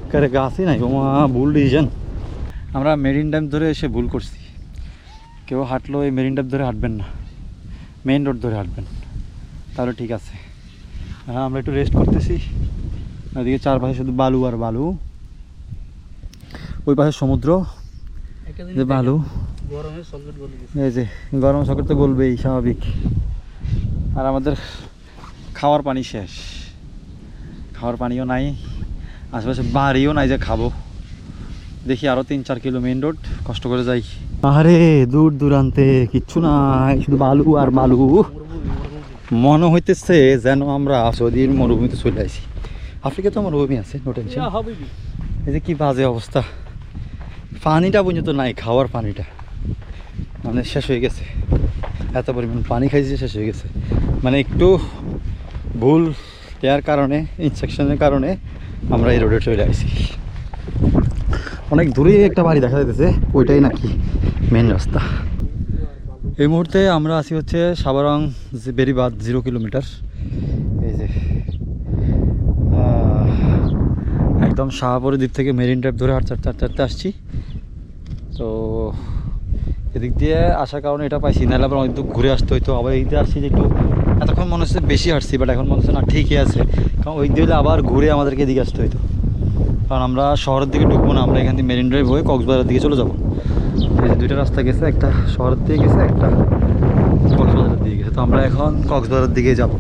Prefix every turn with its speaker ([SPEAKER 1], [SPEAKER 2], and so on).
[SPEAKER 1] একবারে গাছই নাই, ওমা ভুল ডিসিশন। আমরা মেরিন ড্যাম ধরে এসে ভুল করছি। কেউ হাঁটলো এই মেরিন ড্যাম ধরে হাঁটবেন না, মেইন রোড ধরে হাঁটবেন, তাহলে ঠিক আছে। হ্যাঁ, আমরা একটু রেস্ট করতেছি। ওইদিকে চারপাশে শুধু বালু আর বালু, ওই পাশে সমুদ্র, যে বালু, এই যে গরম সকেট তো গলবেই স্বাভাবিক। আর আমাদের খাওয়ার পানি শেষ, খাওয়ার পানিও নাই, আশেপাশে বাড়িও নাই যে খাবো। দেখি আরও 3-4 কিলো মেইন রোড কষ্ট করে যাই। আরে দূর দূরান্তে কিচ্ছু নাই, শুধু বালু আর বালু। মনে হইতেছে যেন আমরা সৌদির মরুভূমিতে চলে আসি। আফ্রিকা তো মরুভূমি আছে, নো টেনশন। এই যে কি বাজে অবস্থা, পানিটা পর্যন্ত নাই, খাওয়ার পানিটা মানে শেষ হয়ে গেছে। এত পরিমাণ পানি খাইছে, শেষ হয়ে গেছে। মানে একটু ভুল দেওয়ার কারণে, ইনস্ট্রাকশনের কারণে আমরা এই রোডে চলে আসি। অনেক দূরে একটা বাড়ি দেখা যাইতেছে, ওইটাই নাকি মেন রাস্তা। এই মুহূর্তে আমরা আছি হচ্ছে সাবারং বেরিবাদ 0 কিলোমিটার। এই যে একদম শাহপুরের দ্বীপ থেকে মেরিন ড্রাইভ ধরে হাঁটতে আসছি। তো এদিক দিয়ে আসার কারণে এটা পাইছি, নাহলে আবার অনেক দূর ঘুরে আসতে হইতো। আবার এই দিয়ে আসছি যে একটু, এতক্ষণ মনে হচ্ছে বেশি হাঁটছি, বাট এখন মনে হচ্ছে না ঠিকই আছে, কারণ ওই দিয়ে আবার ঘুরে আমাদেরকে এদিকে আসতে হইতো। কারণ আমরা শহরের দিকে ঢুকবো না, আমরা এখান থেকে মেরিন ড্রাইভ হয়ে কক্সবাজারের দিকে চলে যাবো। এই যে দুইটা রাস্তা গেছে, একটা শহরের দিকে গেছে, একটা কক্সবাজারের দিকে গেছে। তো আমরা এখন কক্সবাজারের দিকে যাবো।